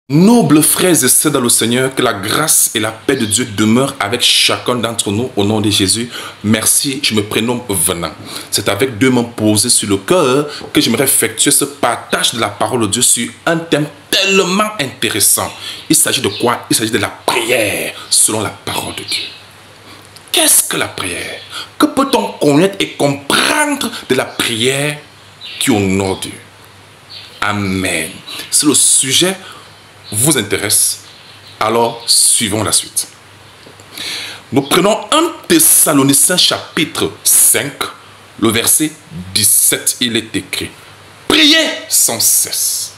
Nobles frères et sœurs dans le Seigneur, que la grâce et la paix de Dieu demeurent avec chacun d'entre nous au nom de Jésus. Merci, je me prénomme Venant. C'est avec deux mains posées sur le cœur que j'aimerais effectuer ce partage de la parole de Dieu sur un thème tellement intéressant. Il s'agit de quoi? Il s'agit de la prière selon la parole de Dieu. Qu'est-ce que la prière? Que peut-on connaître et comprendre de la prière qui honore Dieu? Amen. C'est le sujet vous intéresse, alors suivons la suite. Nous prenons 1 Thessaloniciens chapitre 5, le verset 17, il est écrit: priez sans cesse.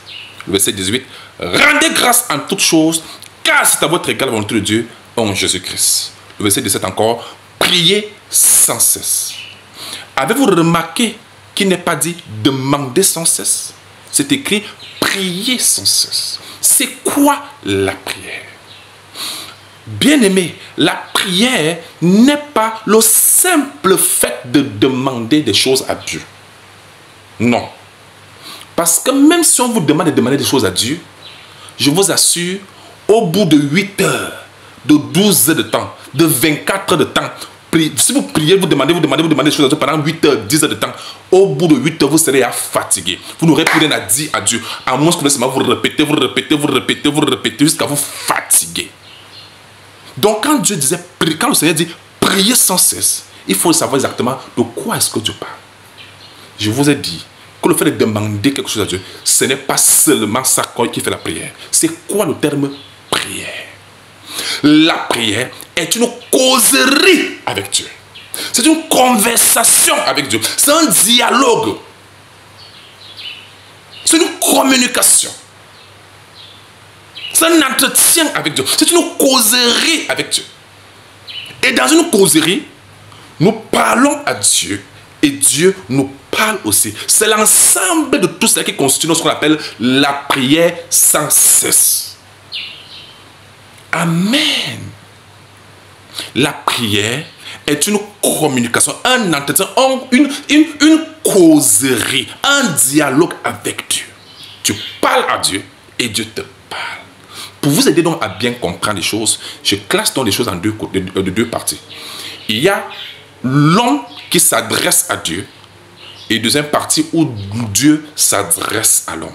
Le verset 18, rendez grâce en toutes choses, car c'est à votre égale la volonté de Dieu en Jésus-Christ. Le verset 17 encore, priez sans cesse. Avez-vous remarqué qu'il n'est pas dit demander sans cesse? C'est écrit prier sans cesse. C'est quoi la prière? Bien-aimé, la prière n'est pas le simple fait de demander des choses à Dieu. Non. Parce que même si on vous demande de demander des choses à Dieu, je vous assure, au bout de 8 heures, de 12 heures de temps, de 24 heures de temps, si vous priez, vous demandez des choses à Dieu pendant 8 heures, 10 heures de temps, au bout de 8 heures, vous serez fatigué. Vous n'aurez plus rien à dire à Dieu. À moins que vous répétez jusqu'à vous fatiguer. Donc quand Dieu disait, quand le Seigneur dit priez sans cesse, il faut savoir exactement de quoi est-ce que Dieu parle. Je vous ai dit que le fait de demander quelque chose à Dieu, ce n'est pas seulement ça qui fait la prière. C'est quoi le terme prière? La prière est une causerie avec Dieu. C'est une conversation avec Dieu. C'est un dialogue. C'est une communication. C'est un entretien avec Dieu. C'est une causerie avec Dieu. Et dans une causerie, nous parlons à Dieu et Dieu nous parle aussi. C'est l'ensemble de tout cela qui constitue ce qu'on appelle la prière sans cesse. Amen. La prière est une communication, un entretien, une causerie, un dialogue avec Dieu. Tu parles à Dieu et Dieu te parle. Pour vous aider donc à bien comprendre les choses, je classe donc les choses en deux parties. Il y a l'homme qui s'adresse à Dieu et deuxième partie où Dieu s'adresse à l'homme.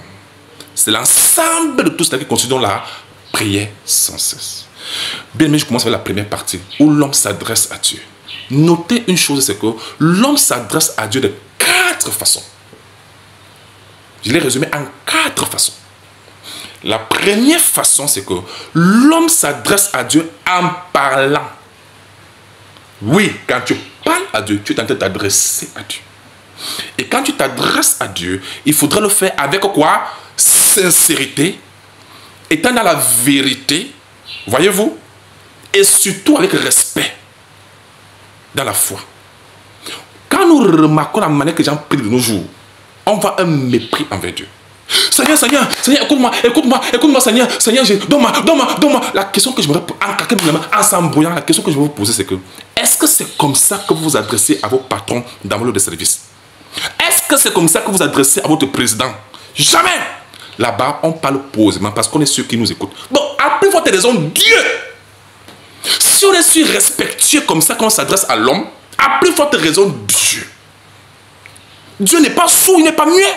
C'est l'ensemble de tout cela qui constitue donc la prière sans cesse. Bien, mais je commence avec la première partie où l'homme s'adresse à Dieu. Notez une chose, c'est que l'homme s'adresse à Dieu de 4 façons. Je l'ai résumé en 4 façons. La première façon, c'est que l'homme s'adresse à Dieu en parlant. Oui, quand tu parles à Dieu, tu es en train de t'adresser à Dieu. Et quand tu t'adresses à Dieu, il faudra le faire avec quoi? Sincérité, étant dans la vérité, voyez-vous, et surtout avec respect, dans la foi. Quand nous remarquons la manière que les gens prient de nos jours, on voit un mépris envers Dieu. Seigneur, écoute-moi, Seigneur, donne-moi. La question que je voudrais, en s'embrouillant, la question que je vais vous poser, c'est que, est-ce que c'est comme ça que vous vous adressez à vos patrons dans vos lieux de service? Est-ce que c'est comme ça que vous vous adressez à votre président? Jamais! Là-bas, on parle posément parce qu'on est sûr qu'il nous écoute. Bon, à plus forte raison, Dieu. Si on est sûr respectueux comme ça quand on s'adresse à l'homme, à plus forte raison, Dieu. Dieu n'est pas sourd, il n'est pas muet.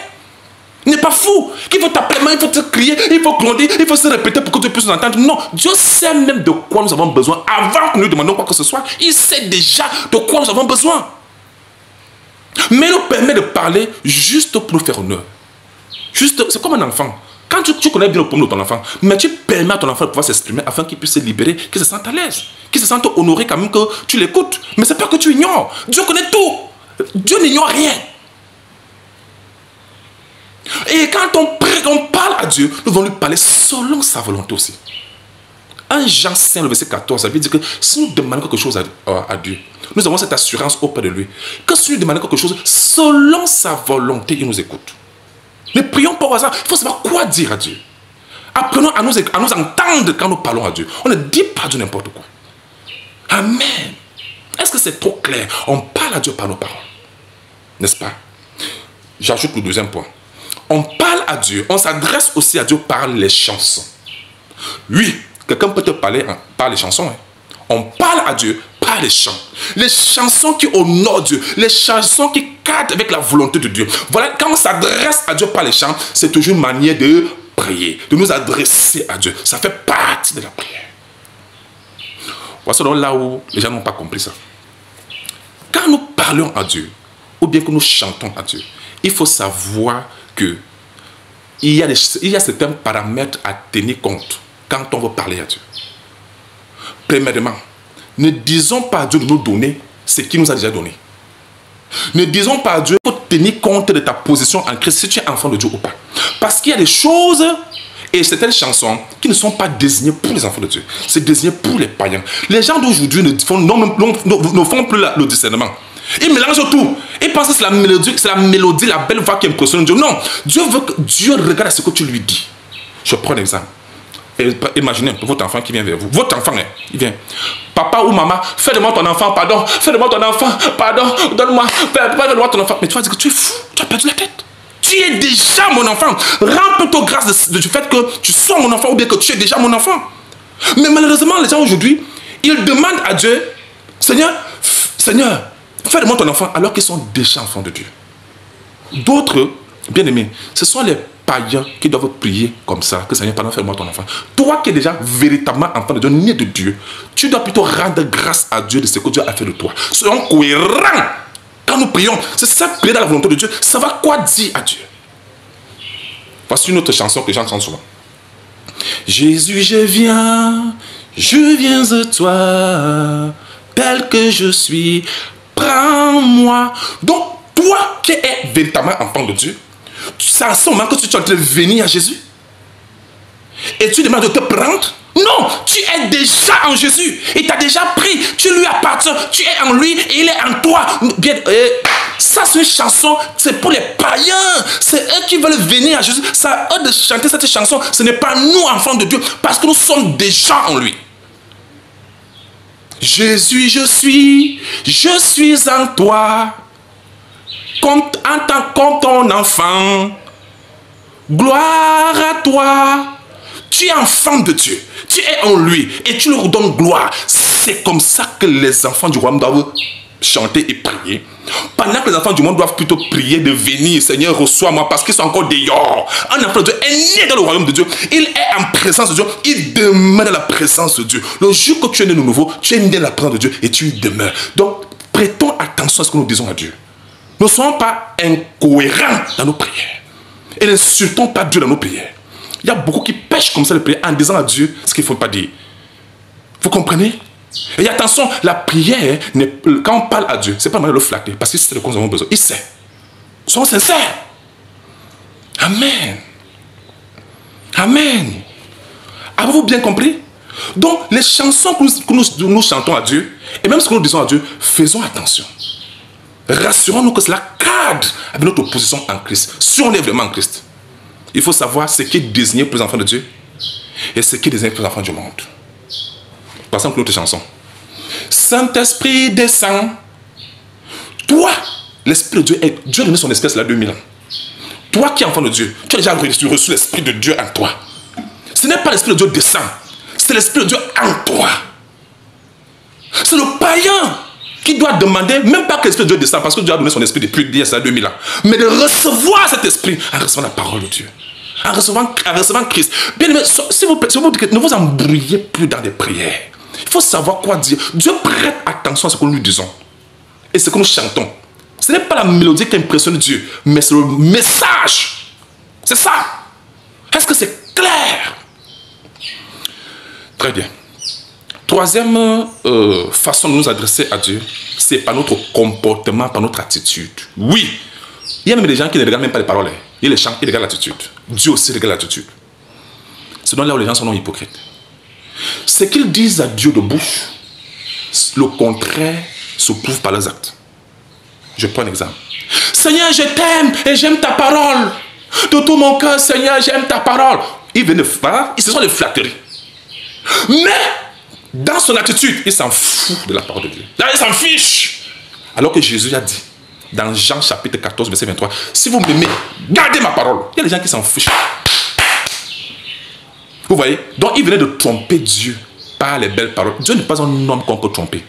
Il n'est pas fou. Il faut taper la main, il faut te crier, il faut gronder, il faut se répéter pour que Dieu puisse nous entendre. Non, Dieu sait même de quoi nous avons besoin avant que nous lui demandions quoi que ce soit. Il sait déjà de quoi nous avons besoin. Mais il nous permet de parler juste pour nous faire honneur. Juste, c'est comme un enfant. Quand tu connais bien le problème de ton enfant, mais tu permets à ton enfant de pouvoir s'exprimer afin qu'il puisse se libérer, qu'il se sente à l'aise, qu'il se sente honoré quand même que tu l'écoutes. Mais c'est pas que tu ignores. Dieu connaît tout. Dieu n'ignore rien. Et quand on parle à Dieu, nous devons lui parler selon sa volonté aussi. 1 Jean 5, le verset 14, ça veut dire que si nous demandons quelque chose à Dieu, nous avons cette assurance auprès de lui, que si nous demandons quelque chose selon sa volonté, il nous écoute. Ne prions pas au hasard, il faut savoir quoi dire à Dieu. Apprenons à nous entendre quand nous parlons à Dieu. On ne dit pas Dieu n'importe quoi. Amen. Est-ce que c'est trop clair? On parle à Dieu par nos paroles. N'est-ce pas? J'ajoute le deuxième point. On parle à Dieu, on s'adresse aussi à Dieu par les chansons. Oui, quelqu'un peut te parler par les chansons. Hein. On parle à Dieu par les chants. Les chansons qui honorent Dieu. Les chansons qui cadrent avec la volonté de Dieu. Voilà, quand on s'adresse à Dieu par les chants, c'est toujours une manière de prier, de nous adresser à Dieu. Ça fait partie de la prière. Voici donc là où les gens n'ont pas compris ça. Quand nous parlons à Dieu, ou bien que nous chantons à Dieu, il faut savoir que il y a certains paramètres à tenir compte quand on veut parler à Dieu. Premièrement, ne disons pas à Dieu de nous donner ce qu'il nous a déjà donné. Ne disons pas à Dieu, il faut tenir compte de ta position en Christ, si tu es enfant de Dieu ou pas. Parce qu'il y a des choses et certaines chansons qui ne sont pas désignées pour les enfants de Dieu. C'est désigné pour les païens. Les gens d'aujourd'hui ne font plus le discernement. Ils mélangent tout. Ils pensent que c'est la mélodie, la belle voix qui impressionne Dieu. Non, Dieu veut que Dieu regarde ce que tu lui dis. Je prends un exemple. Imaginez votre enfant qui vient vers vous. Votre enfant, il vient. Papa ou maman, fais de moi ton enfant, pardon. Fais de moi ton enfant, pardon. Donne-moi, fais-moi ton enfant. Mais tu vas dire que tu es fou, tu as perdu la tête. Tu es déjà mon enfant. Rends plutôt grâce du fait que tu sois mon enfant ou bien que tu es déjà mon enfant. Mais malheureusement, les gens aujourd'hui, ils demandent à Dieu, Seigneur, fais de moi ton enfant, alors qu'ils sont déjà enfants de Dieu. D'autres, bien aimés, ce sont les païens qui doivent prier comme ça, que Seigneur, pardon, fais-moi ton enfant. Toi qui es déjà véritablement enfant de Dieu, né de Dieu, tu dois plutôt rendre grâce à Dieu de ce que Dieu a fait de toi. Soyons cohérents quand nous prions. C'est ça, prier dans la volonté de Dieu. Savoir quoi dire à Dieu. Voici une autre chanson que les gens chantent souvent. Jésus, je viens à toi, tel que je suis, prends-moi. Donc, toi qui es véritablement enfant de Dieu, c'est à ce moment que tu es en train de venir à Jésus. Et tu demandes de te prendre. Non, tu es déjà en Jésus. Il t'a déjà pris. Tu lui appartiens. Tu es en lui et il est en toi. Bien, ça, c'est une chanson. C'est pour les païens. C'est eux qui veulent venir à Jésus. C'est à eux de chanter cette chanson. Ce n'est pas nous, enfants de Dieu. Parce que nous sommes déjà en lui. Jésus, je suis en toi. Comme ton enfant. Gloire à toi. Tu es enfant de Dieu. Tu es en lui. Et tu lui donnes gloire. C'est comme ça que les enfants du royaume doivent chanter et prier. Pendant que les enfants du monde doivent plutôt prier de venir. Seigneur, reçois-moi parce qu'ils sont encore dehors. Un enfant de Dieu est né dans le royaume de Dieu. Il est en présence de Dieu. Il demeure dans la présence de Dieu. Le jour que tu es né de nouveau, tu es né dans la présence de Dieu et tu y demeures. Donc, prêtons attention à ce que nous disons à Dieu. Ne soyons pas incohérents dans nos prières. Et n'insultons pas Dieu dans nos prières. Il y a beaucoup qui pêchent comme ça de prière en disant à Dieu ce qu'il ne faut pas dire. Vous comprenez? Et attention, la prière, quand on parle à Dieu, ce n'est pas mal de le flatter, parce que c'est ce que nous avons besoin. Il sait. Soyons sincères. Amen. Amen. Avez-vous bien compris? Donc, les chansons que nous chantons à Dieu, et même ce que nous disons à Dieu, faisons attention. Rassurons-nous que cela cadre avec notre position en Christ. Si on est vraiment en Christ, il faut savoir ce qui est désigné pour les enfants de Dieu et ce qui est désigné pour les enfants du monde. Par exemple, l'autre chanson. Saint-Esprit descend. Toi, l'Esprit de Dieu, Dieu a donné son esprit là 2000 ans. Toi qui es enfant de Dieu, tu as déjà reçu l'Esprit de Dieu en toi. Ce n'est pas l'Esprit de Dieu descend, c'est l'Esprit de Dieu en toi. C'est le païen qui doit demander, même pas que l'Esprit de Dieu descende, parce que Dieu a donné son esprit depuis il y a 2000 ans, mais de recevoir cet esprit en recevant la parole de Dieu, en recevant Christ. Bien aimé, s'il vous plaît, ne vous embrouillez plus dans des prières. Il faut savoir quoi dire. Dieu prête attention à ce que nous lui disons et ce que nous chantons. Ce n'est pas la mélodie qui impressionne Dieu, mais c'est le message. C'est ça. Est-ce que c'est clair? Très bien. Troisième façon de nous adresser à Dieu, c'est par notre comportement, par notre attitude. Oui, il y a même des gens qui ne regardent même pas les paroles. Il y a les chants qui regardent l'attitude. Dieu aussi regarde l'attitude. C'est donc là où les gens sont non hypocrites. Ce qu'ils disent à Dieu de bouche, le contraire se prouve par leurs actes. Je prends un exemple. Seigneur, je t'aime et j'aime ta parole. De tout mon cœur, Seigneur, j'aime ta parole. Ils viennent de faire, ce sont des flatteries. Mais, dans son attitude, il s'en fout de la parole de Dieu. Là, il s'en fiche. Alors que Jésus a dit, dans Jean chapitre 14, verset 23, si vous m'aimez, gardez ma parole. Il y a des gens qui s'en fichent. Vous voyez? Donc il venait de tromper Dieu par les belles paroles. Dieu n'est pas un homme qu'on peut tromper.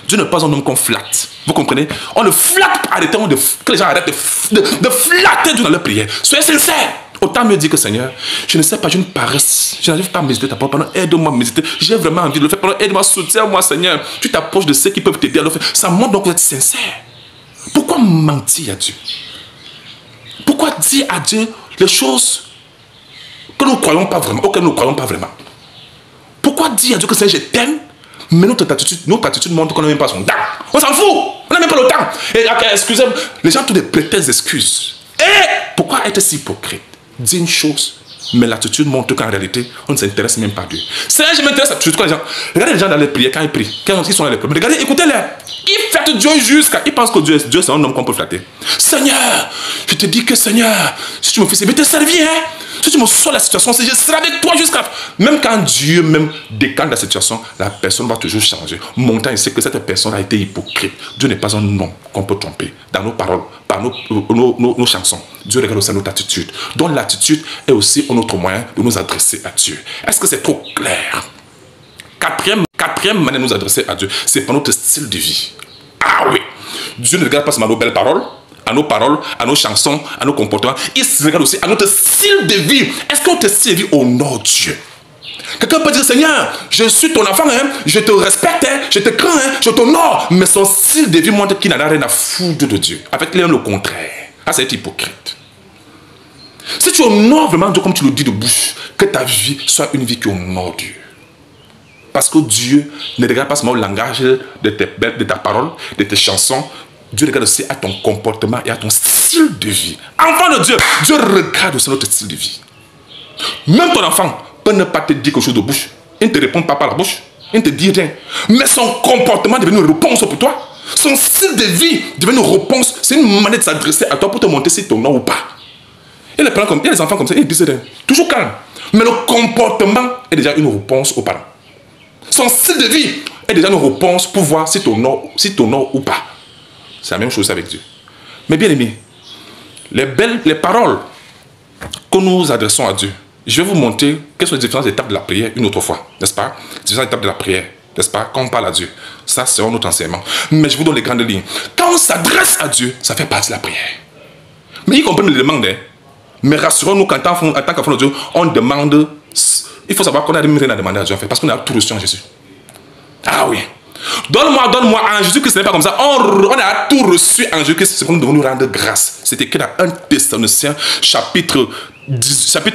Dieu n'est pas un homme qu'on flatte. Vous comprenez? On ne flatte pas, arrêtez que les gens arrêtent de flatter Dieu dans leur prière. Soyez sincères. Autant me dire que Seigneur, je ne sais pas, j'ai une paresse. Je n'arrive pas à méditer ta parole. Pardon, aide-moi à méditer. J'ai vraiment envie de le faire. Pardon, aide-moi, soutiens-moi, Seigneur. Tu t'approches de ceux qui peuvent t'aider à le faire. Ça montre donc que vous êtes sincère. Pourquoi mentir à Dieu? Pourquoi dire à Dieu les choses que nous ne croyons pas vraiment, auxquelles nous ne croyons pas vraiment? Pourquoi dire à Dieu que Seigneur, je t'aime, mais notre attitude montre qu'on n'a même pas son temps. On s'en fout. On n'a même pas le temps. Et excusez-moi, les gens ont tous des prétextes d'excuses. Et pourquoi être si hypocrite? Dis une chose, mais l'attitude montre qu'en réalité, on ne s'intéresse même pas à Dieu. Seigneur, je m'intéresse à surtout quand les gens. Regardez les gens dans les prières, quand ils prient, quand ils sont dans les prières. Regardez, écoutez-les. Ils flattent Dieu jusqu'à. Ils pensent que Dieu c'est un homme qu'on peut flatter. Seigneur, je te dis que Seigneur, si tu me fais, je vais te servir. Hein? Si tu me sors la situation, je serai avec toi jusqu'à. Même quand Dieu même décante la situation, la personne va toujours changer. Montant, il sait que cette personne a été hypocrite. Dieu n'est pas un homme qu'on peut tromper. Dans nos paroles, par nos chansons, Dieu regarde aussi notre attitude. Donc l'attitude est aussi un autre moyen de nous adresser à Dieu. Est-ce que c'est trop clair? Quatrième manière de nous adresser à Dieu, c'est par notre style de vie. Ah oui! Dieu ne regarde pas seulement nos belles paroles, à nos chansons, à nos comportements. Il se regarde aussi à notre style de vie. Est-ce que notre style de vie honore Dieu? Quelqu'un peut dire, Seigneur, je suis ton enfant, hein, je te respecte, hein, je te crains, hein, je t'honore. Mais son style de vie montre qu'il n'en a rien à foutre de Dieu. Avec lui, le contraire. Ah, c'est être hypocrite. Si tu honores vraiment Dieu comme tu le dis de bouche, que ta vie soit une vie qui honore Dieu. Parce que Dieu ne regarde pas seulement le langage de ta parole, de tes chansons. Dieu regarde aussi à ton comportement et à ton style de vie. Enfant de Dieu, Dieu regarde aussi notre style de vie. Même ton enfant peut ne pas te dire quelque chose de bouche. Il ne te répond pas par la bouche. Il ne te dit rien. Mais son comportement devient une réponse pour toi. Son style de vie devient une réponse. C'est une manière de s'adresser à toi pour te montrer si ton nom ou pas. Il y a des enfants comme ça, ils disent toujours calme. Mais le comportement est déjà une réponse aux parents. Son style de vie est déjà une réponse pour voir si ton nom ou pas. C'est la même chose avec Dieu. Mais bien aimé, les paroles que nous adressons à Dieu, je vais vous montrer quelles sont les différentes étapes de la prière une autre fois, n'est-ce pas? Les différentes étapes de la prière, n'est-ce pas? Quand on parle à Dieu, ça c'est notre enseignement. Mais je vous donne les grandes lignes. Quand on s'adresse à Dieu, ça fait partie de la prière. Mais ils comprennent les demandes. Hein? Mais rassurons-nous qu'en tant qu'enfant de Dieu, on demande. Il faut savoir qu'on n'a rien à demander à Dieu en fait, parce qu'on a tout reçu en Jésus. Ah oui. Donne-moi en Jésus-Christ, ce n'est pas comme ça. On a tout reçu en Jésus-Christ, c'est qu'on devons nous rendre grâce. C'est écrit dans 1 Thessaloniciens, chapitre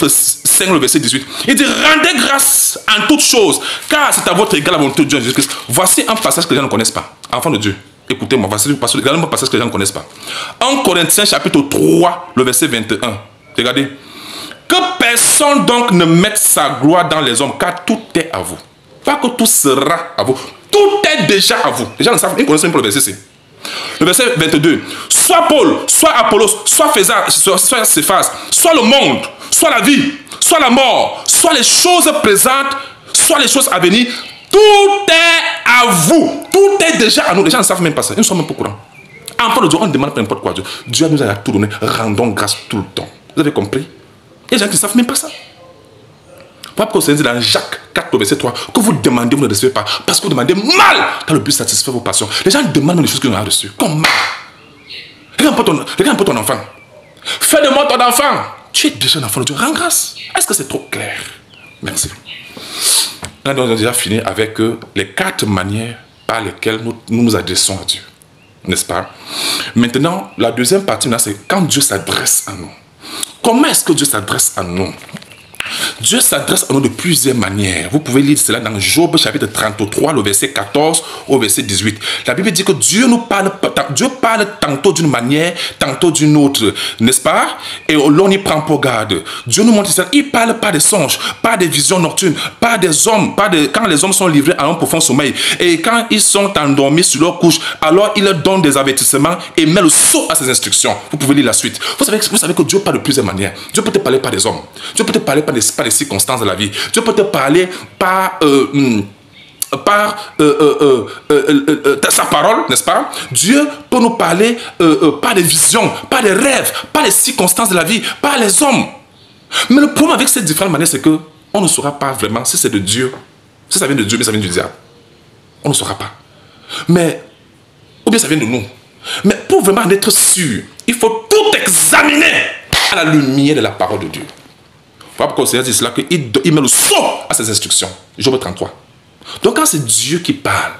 5, le verset 18. Il dit, rendez grâce en toutes choses, car c'est à votre égal la volonté de Dieu en Jésus-Christ. Voici un passage que les gens ne connaissent pas. Enfants de Dieu, écoutez-moi, voici un passage que les gens ne connaissent pas. 1 Corinthiens, chapitre 3, le verset 21. Regardez. Que personne donc ne mette sa gloire dans les hommes, car tout est à vous. Pas que tout sera à vous. Tout est déjà à vous. Les gens ne savent, ils connaissent même pas le verset. Le verset 22. Soit Paul, soit Apollos, soit Céphas, soit le monde, soit la vie, soit la mort, soit les choses présentes, soit les choses à venir. Tout est à vous. Tout est déjà à nous. Les gens ne savent même pas ça. Ils ne sont même pas au courant. Enfant de Dieu, on ne demande pas n'importe quoi à Dieu. Dieu nous a tout donné. Rendons grâce tout le temps. Vous avez compris? Il y a des gens qui ne savent même pas ça. Pourquoi c'est dit dans Jacques 4, verset 3, que vous demandez, vous ne recevez pas. Parce que vous demandez mal, car le but satisfait vos passions. Les gens demandent des choses qu'ils n'ont pas reçues. Comment? Regarde un peu ton enfant. Fais de moi ton enfant. Tu es déjà un enfant de Dieu. Rends grâce. Est-ce que c'est trop clair? Merci. Nous avons déjà fini avec les 4 manières par lesquelles nous nous adressons à Dieu. N'est-ce pas? Maintenant, la deuxième partie, c'est quand Dieu s'adresse à nous. Comment est-ce que Dieu s'adresse à nous? Dieu s'adresse à nous de plusieurs manières. Vous pouvez lire cela dans Job chapitre 33, le verset 14 au verset 18. La Bible dit que Dieu parle tantôt d'une manière, tantôt d'une autre, n'est-ce pas? Et l'on y prend pour garde. Dieu nous montre ça. Il ne parle pas des songes, pas des visions nocturnes, pas des hommes, quand les hommes sont livrés à un profond sommeil. Et quand ils sont endormis sur leur couche, alors il leur donne des avertissements et met le sceau à ses instructions. Vous pouvez lire la suite. Vous savez que Dieu parle de plusieurs manières. Dieu peut te parler par des hommes. Dieu peut te parler par les circonstances de la vie. Dieu peut te parler par sa parole, n'est-ce pas? Dieu peut nous parler par des visions, par des rêves, par les circonstances de la vie, par les hommes. Mais le problème avec ces différentes manières, c'est que on ne saura pas vraiment si c'est de Dieu, si ça vient de Dieu, mais ça vient du diable. On ne saura pas. Mais, ou bien ça vient de nous. Mais pour vraiment en être sûr, il faut tout examiner à la lumière de la parole de Dieu. Voilà pourquoi le Seigneur dit cela, qu'il met le sceau à ses instructions. Job 33. Donc quand c'est Dieu qui parle,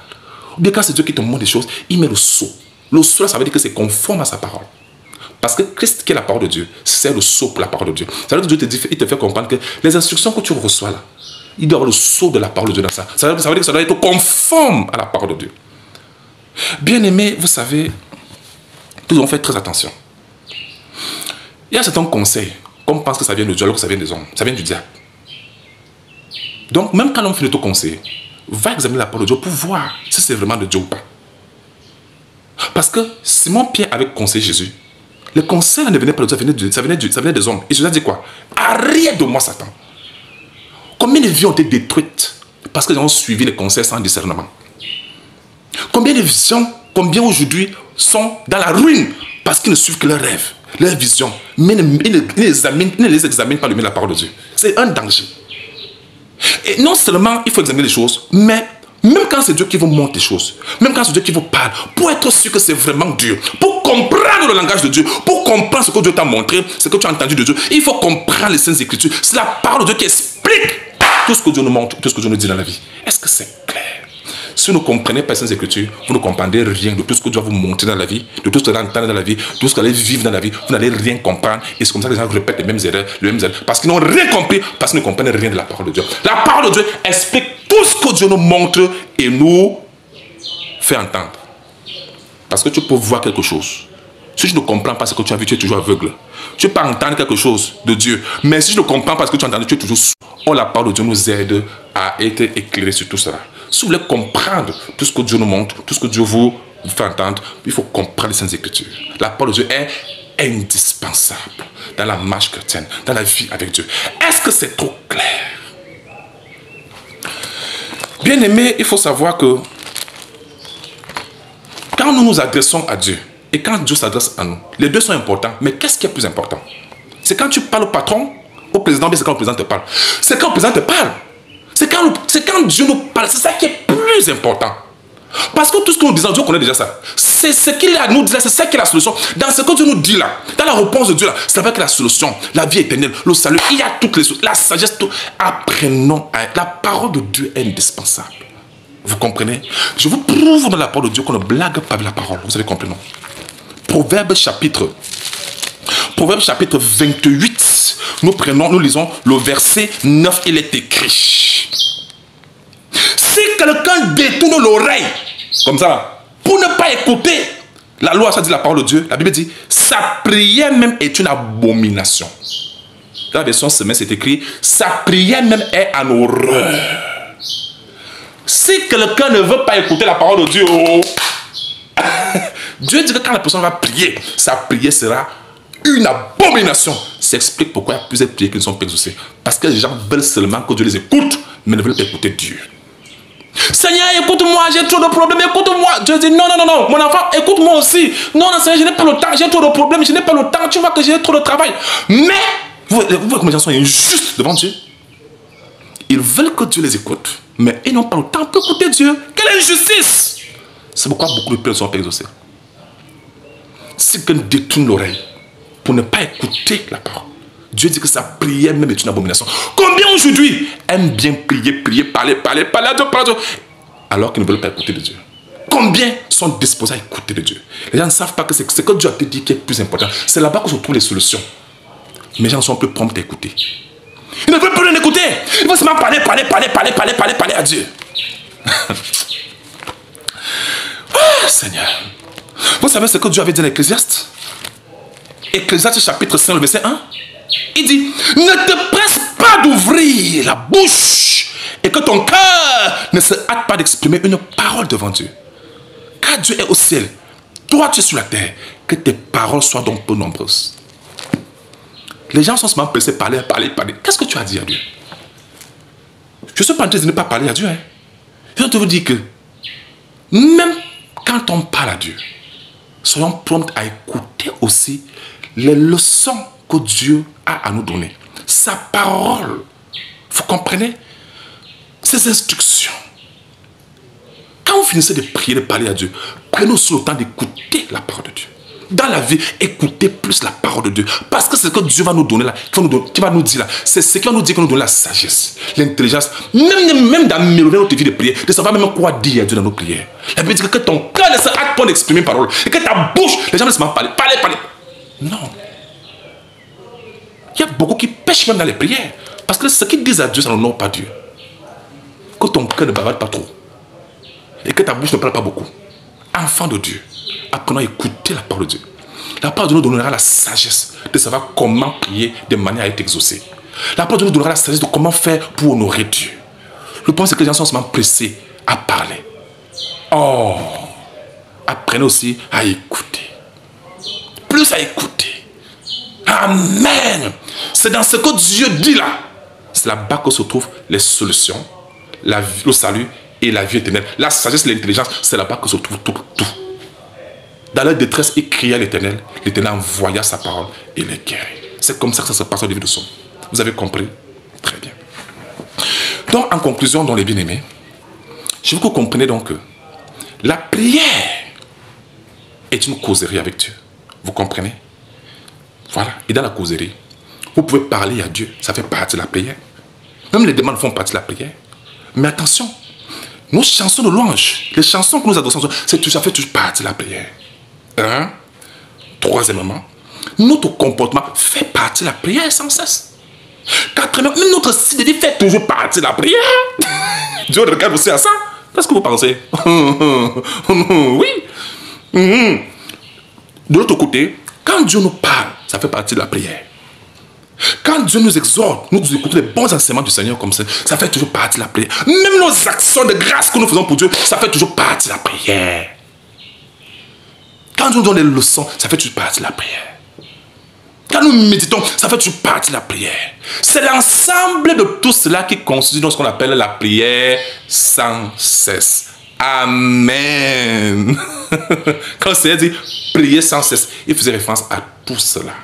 ou bien quand c'est Dieu qui te montre des choses, il met le sceau. Le sceau, ça veut dire que c'est conforme à sa parole. Parce que Christ, qui est la parole de Dieu, c'est le sceau pour la parole de Dieu. Ça veut dire que Dieu il te fait comprendre que les instructions que tu reçois là, il doit y avoir le sceau de la parole de Dieu dans ça. Ça veut dire que ça doit être conforme à la parole de Dieu. Bien aimé, vous savez, nous devons faire très attention. Il y a certains conseils, comme on pense que ça vient de Dieu alors que ça vient des hommes, ça vient du diable. Donc, même quand l'homme fait de te conseiller, va examiner la parole de Dieu pour voir si c'est vraiment de Dieu ou pas. Parce que Simon-Pierre avait conseillé Jésus. Les conseils ne venaient pas de Dieu, ça venait des hommes. Et Jésus a dit quoi? Arrière de moi, Satan. Combien de vies ont été détruites parce qu'ils ont suivi les conseils sans discernement? Combien de visions, combien aujourd'hui sont dans la ruine parce qu'ils ne suivent que leurs rêves, leurs visions, mais ils ne les examinent pas la parole de Dieu. C'est un danger. Et non seulement il faut examiner les choses, mais même quand c'est Dieu qui vous montre les choses, même quand c'est Dieu qui vous parle, pour être sûr que c'est vraiment Dieu, pour comprendre le langage de Dieu, pour comprendre ce que Dieu t'a montré, ce que tu as entendu de Dieu, il faut comprendre les Saintes Écritures. C'est la parole de Dieu qui explique tout ce que Dieu nous montre, tout ce que Dieu nous dit dans la vie. Est-ce que c'est clair? Si vous ne comprenez pas les Saintes Écritures, vous ne comprendrez rien de tout ce que Dieu va vous montrer dans la vie, de tout ce que vous allez entendre dans la vie, de tout ce que vous allez vivre dans la vie. Vous n'allez rien comprendre. Et c'est comme ça que les gens répètent les mêmes erreurs, parce qu'ils n'ont rien compris, parce qu'ils ne comprennent rien de la parole de Dieu. La parole de Dieu explique tout ce que Dieu nous montre et nous fait entendre. Parce que tu peux voir quelque chose. Si tu ne comprends pas ce que tu as vu, tu es toujours aveugle. Tu peux entendre quelque chose de Dieu, mais si tu ne comprends pas ce que tu as entendu, tu es toujours sourd. Or, la parole de Dieu nous aide à être éclairés sur tout cela. Si vous voulez comprendre tout ce que Dieu nous montre, tout ce que Dieu vous fait entendre, il faut comprendre les Saintes Écritures. La parole de Dieu est indispensable dans la marche chrétienne, dans la vie avec Dieu. Est-ce que c'est trop clair? Bien aimé, il faut savoir que quand nous nous adressons à Dieu et quand Dieu s'adresse à nous, les deux sont importants, mais qu'est-ce qui est plus important? C'est quand tu parles au patron, au président, mais c'est quand le président te parle. C'est quand le président te parle. C'est quand Dieu nous parle. C'est ça qui est plus important. Parce que tout ce que nous disons, Dieu connaît déjà ça. C'est ce qu'il a à nous dire, c'est ça qui est la solution. Dans ce que Dieu nous dit là, dans la réponse de Dieu là, c'est avec la solution, la vie éternelle, le salut, il y a toutes les choses, la sagesse, tout. Apprenons à être. La parole de Dieu est indispensable. Vous comprenez? Je vous prouve dans la parole de Dieu qu'on ne blague pas avec la parole. Vous avez compris, non? Proverbe chapitre 28, nous lisons le verset 9, il est écrit. Si quelqu'un détourne l'oreille, comme ça, pour ne pas écouter, la loi, ça dit la parole de Dieu, la Bible dit, sa prière même est une abomination. Dans la version semaine, c'est écrit, sa prière même est en horreur. Si quelqu'un ne veut pas écouter la parole de Dieu, Dieu dit que quand la personne va prier, sa prière sera une abomination. Ça explique pourquoi il y a plusieurs prières qui ne sont pas exaucées. Parce que les gens veulent seulement que Dieu les écoute, mais ne veulent pas écouter Dieu. Seigneur, écoute-moi, j'ai trop de problèmes, écoute-moi. Dieu dit, non, mon enfant, écoute-moi aussi. Non, Seigneur, je n'ai pas le temps, j'ai trop de problèmes, je n'ai pas le temps, tu vois que j'ai trop de travail. Mais, vous voyez comment les gens sont injustes devant Dieu. Ils veulent que Dieu les écoute, mais ils n'ont pas le temps pour écouter Dieu. Quelle injustice! C'est pourquoi beaucoup de prières ne sont pas exaucées. Si quelqu'un détourne l'oreille pour ne pas écouter la parole, Dieu dit que sa prière même est une abomination. Combien aujourd'hui aiment bien prier, parler à Dieu, alors qu'ils ne veulent pas écouter de Dieu? Combien sont disposés à écouter de Dieu? Les gens ne savent pas que c'est ce que Dieu a te dit qui est plus important. C'est là-bas que se trouvent les solutions. Mais les gens sont plus prompts à écouter. Ils ne veulent plus rien écouter. Ils veulent seulement parler à Dieu. Oh, Seigneur. Vous savez ce que Dieu avait dit dans l'Ecclésiaste? Ecclésiaste chapitre 5, le verset 1. Il dit, ne te presse pas d'ouvrir la bouche et que ton cœur ne se hâte pas d'exprimer une parole devant Dieu. Car Dieu est au ciel, toi tu es sur la terre, que tes paroles soient donc peu nombreuses. Les gens sont seulement pressés de parler. Qu'est-ce que tu as dit à Dieu? Je ne suis pas en train de ne pas parler à Dieu. Je te veux dire que même quand on parle à Dieu, soyons prompts à écouter aussi les leçons que Dieu a à nous donner. Sa parole. Vous comprenez? Ces instructions. Quand vous finissez de prier, de parler à Dieu, prenez aussi le temps d'écouter la parole de Dieu. Dans la vie, écoutez plus la parole de Dieu. Parce que c'est ce que Dieu va nous donner là, qui va nous dire là. C'est ce qui va nous dire, qui va nous donner la sagesse, l'intelligence. Même dans notre vie de prière, de savoir même quoi dire à Dieu dans nos prières. La Bible dit que ton cœur laisse à toi d'exprimer parole. Et que ta bouche, les gens laissent parler. Non. Il y a beaucoup qui pêchent même dans les prières. Parce que ce qu'ils disent à Dieu, ça n'honore pas Dieu. Que ton cœur ne bavarde pas trop. Et que ta bouche ne parle pas beaucoup. Enfant de Dieu, apprenons à écouter la parole de Dieu. La parole de Dieu nous donnera la sagesse de savoir comment prier de manière à être exaucé. La parole de Dieu nous donnera la sagesse de comment faire pour honorer Dieu. Le point, c'est que les gens sont seulement pressés à parler. Oh, apprenez aussi à écouter. Plus à écouter. Amen. C'est dans ce que Dieu dit là. C'est là-bas que se trouvent les solutions, le salut et la vie éternelle. La sagesse et l'intelligence, c'est là-bas que se trouve tout. Dans leur détresse, ils criaient à l'Éternel. L'Éternel envoya sa parole et les guérit. C'est comme ça que ça se passe au livre de Psaume. Vous avez compris? Très bien. Donc, en conclusion, dans les bien-aimés, je veux que vous compreniez donc que la prière est une causerie avec Dieu. Vous comprenez? Voilà. Et dans la causerie, vous pouvez parler à Dieu. Ça fait partie de la prière. Même les demandes font partie de la prière. Mais attention, nos chansons de louange, les chansons que nous adressons, ça fait toujours partie de la prière. Troisièmement, notre comportement fait partie de la prière sans cesse. Quatrièmement, même notre style de vie fait toujours partie de la prière. Dieu regarde aussi à ça. Qu'est-ce que vous pensez? Oui. De l'autre côté, quand Dieu nous parle, ça fait partie de la prière. Quand Dieu nous exhorte, nous écoutons les bons enseignements du Seigneur comme ça, ça fait toujours partie de la prière. Même nos actions de grâce que nous faisons pour Dieu, ça fait toujours partie de la prière. Quand nous donnons des leçons, ça fait toujours partie de la prière. Quand nous méditons, ça fait toujours partie de la prière. C'est l'ensemble de tout cela qui constitue ce qu'on appelle la prière sans cesse. Amen. Quand le Seigneur dit prier sans cesse, il faisait référence à tout cela.